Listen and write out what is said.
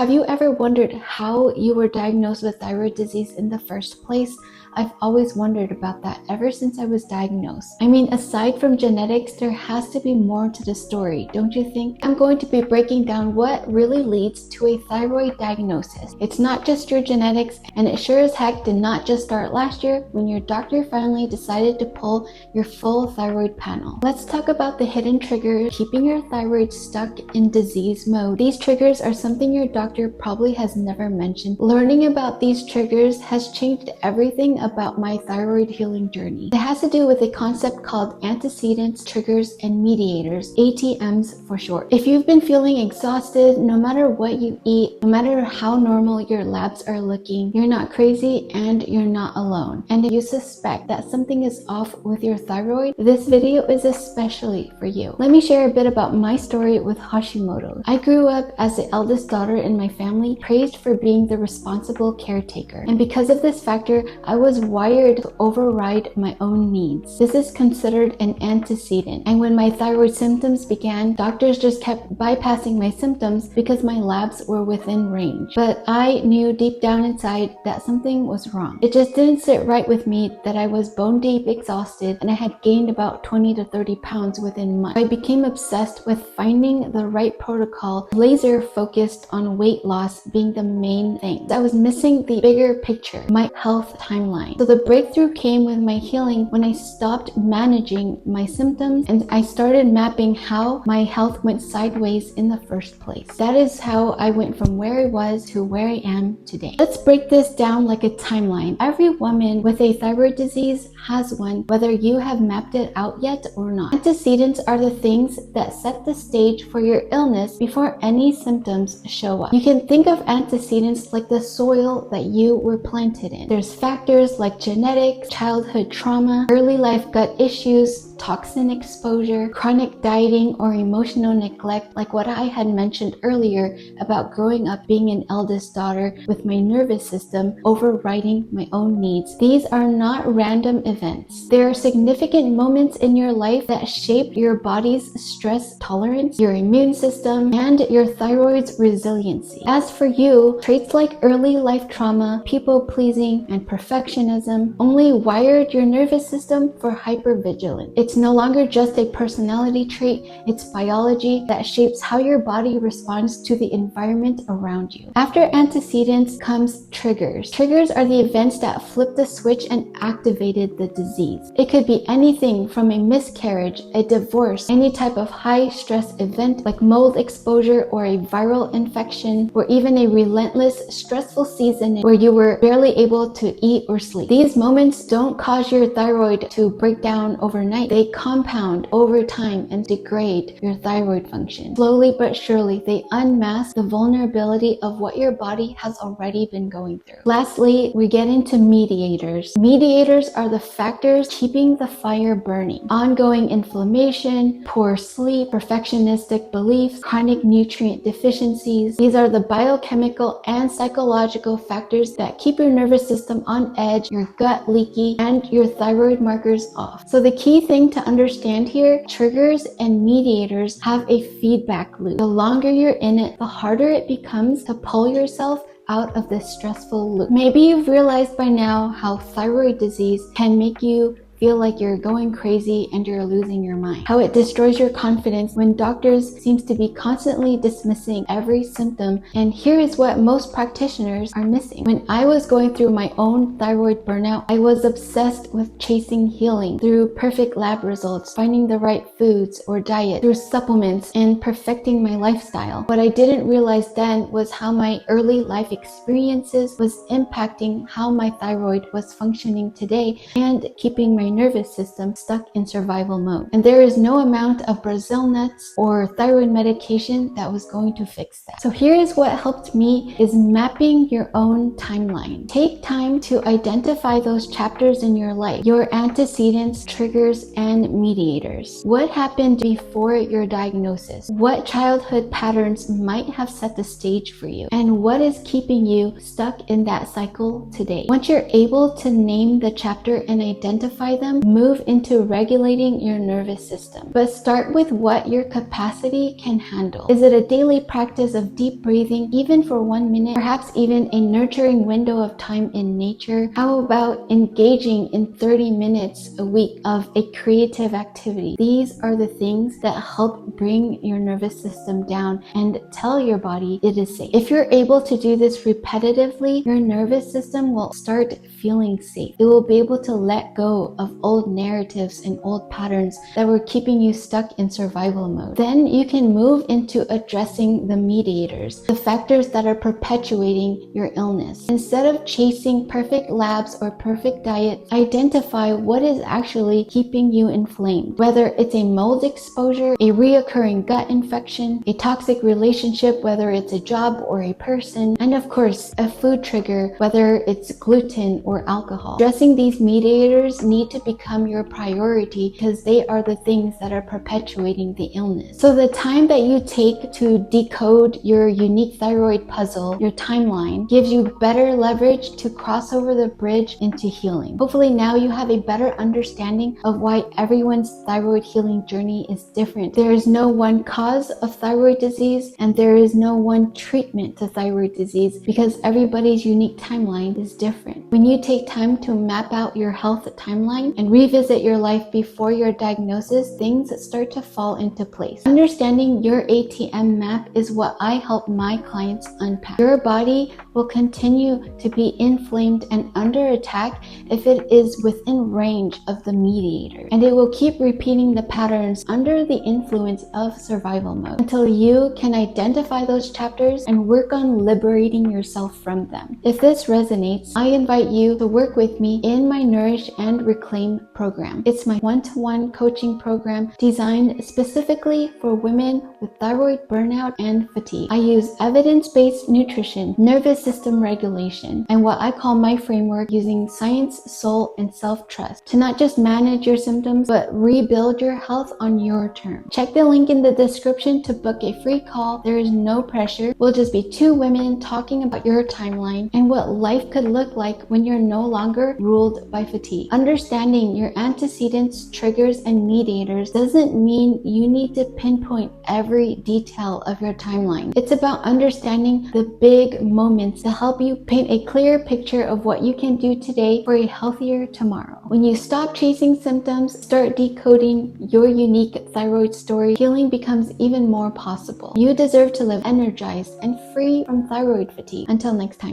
Have you ever wondered how you were diagnosed with thyroid disease in the first place? I've always wondered about that ever since I was diagnosed. I mean, aside from genetics, there has to be more to the story, don't you think? I'm going to be breaking down what really leads to a thyroid diagnosis. It's not just your genetics, and it sure as heck did not just start last year when your doctor finally decided to pull your full thyroid panel. Let's talk about the hidden triggers keeping your thyroid stuck in disease mode. These triggers are something your doctor probably has never mentioned. Learning about these triggers has changed everything about my thyroid healing journey. It has to do with a concept called antecedents, triggers, and mediators, ATMs for short. If you've been feeling exhausted, no matter what you eat, no matter how normal your labs are looking, you're not crazy and you're not alone. And if you suspect that something is off with your thyroid, this video is especially for you. Let me share a bit about my story with Hashimoto. I grew up as the eldest daughter in my family, praised for being the responsible caretaker. And because of this factor, I was wired to override my own needs. This is considered an antecedent. And when my thyroid symptoms began, doctors just kept bypassing my symptoms because my labs were within range. But I knew deep down inside that something was wrong. It just didn't sit right with me that I was bone deep exhausted and I had gained about 20 to 30 pounds within months. I became obsessed with finding the right protocol, laser focused on weight loss being the main thing. I was missing the bigger picture, my health timeline. So the breakthrough came with my healing when I stopped managing my symptoms and I started mapping how my health went sideways in the first place. That is how I went from where I was to where I am today. Let's break this down like a timeline. Every woman with a thyroid disease has one, whether you have mapped it out yet or not. Antecedents are the things that set the stage for your illness before any symptoms show up. You can think of antecedents like the soil that you were planted in. There's factors like genetics, childhood trauma, early life gut issues, toxin exposure, chronic dieting, or emotional neglect, like what I had mentioned earlier about growing up being an eldest daughter with my nervous system overriding my own needs. These are not random events. There are significant moments in your life that shape your body's stress tolerance, your immune system, and your thyroid's resiliency. As for you, traits like early life trauma, people pleasing, and perfectionism only wired your nervous system for hypervigilance. It's no longer just a personality trait, it's biology that shapes how your body responds to the environment around you. After antecedents comes triggers. Triggers are the events that flipped the switch and activated the disease. It could be anything from a miscarriage, a divorce, any type of high stress event like mold exposure or a viral infection, or even a relentless, stressful season where you were barely able to eat or sleep. These moments don't cause your thyroid to break down overnight. They compound over time and degrade your thyroid function. Slowly but surely, they unmask the vulnerability of what your body has already been going through. Lastly, we get into mediators. Mediators are the factors keeping the fire burning. Ongoing inflammation, poor sleep, perfectionistic beliefs, chronic nutrient deficiencies. These are the biochemical and psychological factors that keep your nervous system on edge, your gut leaky, and your thyroid markers off. So the key thing to understand here, triggers and mediators have a feedback loop. The longer you're in it, the harder it becomes to pull yourself out of this stressful loop. Maybe you've realized by now how thyroid disease can make you feel like you're going crazy and you're losing your mind. How it destroys your confidence when doctors seems to be constantly dismissing every symptom. And here is what most practitioners are missing. When I was going through my own thyroid burnout, I was obsessed with chasing healing through perfect lab results, finding the right foods or diet, through supplements, and perfecting my lifestyle. What I didn't realize then was how my early life experiences was impacting how my thyroid was functioning today and keeping my nervous system stuck in survival mode. And there is no amount of Brazil nuts or thyroid medication that was going to fix that. So here is what helped me is mapping your own timeline. Take time to identify those chapters in your life, your antecedents, triggers, and mediators. What happened before your diagnosis? What childhood patterns might have set the stage for you? And what is keeping you stuck in that cycle today? Once you're able to name the chapter and identify identify them, move into regulating your nervous system. But start with what your capacity can handle. Is it a daily practice of deep breathing, even for 1 minute, perhaps even a nurturing window of time in nature? How about engaging in 30 minutes a week of a creative activity? These are the things that help bring your nervous system down and tell your body it is safe. If you're able to do this repetitively, your nervous system will start feeling safe. It will be able to let go of old narratives and old patterns that were keeping you stuck in survival mode. Then you can move into addressing the mediators, the factors that are perpetuating your illness. Instead of chasing perfect labs or perfect diet, identify what is actually keeping you inflamed. Whether it's a mold exposure, a reoccurring gut infection, a toxic relationship, whether it's a job or a person, and of course, a food trigger, whether it's gluten or alcohol. Addressing these mediators need to become your priority because they are the things that are perpetuating the illness. So the time that you take to decode your unique thyroid puzzle, your timeline, gives you better leverage to cross over the bridge into healing. Hopefully now you have a better understanding of why everyone's thyroid healing journey is different. There is no one cause of thyroid disease and there is no one treatment to thyroid disease because everybody's unique timeline is different. When you take time to map out your health timeline and revisit your life before your diagnosis, things start to fall into place. Understanding your ATM map is what I help my clients unpack. Your body will continue to be inflamed and under attack if it is within range of the mediator, and it will keep repeating the patterns under the influence of survival mode until you can identify those chapters and work on liberating yourself from them. If this resonates, I invite you to work with me in my Nourish and Reclaim program. It's my one-to-one coaching program designed specifically for women with thyroid burnout and fatigue. I use evidence-based nutrition, nervous system regulation, and what I call my framework using science, soul, and self-trust to not just manage your symptoms, but rebuild your health on your terms. Check the link in the description to book a free call. There is no pressure. We'll just be two women talking about your timeline and what life could look like when you're no longer ruled by fatigue. Understanding your antecedents, triggers, and mediators doesn't mean you need to pinpoint every detail of your timeline. It's about understanding the big moments to help you paint a clear picture of what you can do today for a healthier tomorrow. When you stop chasing symptoms, start decoding your unique thyroid story, healing becomes even more possible. You deserve to live energized and free from thyroid fatigue. Until next time.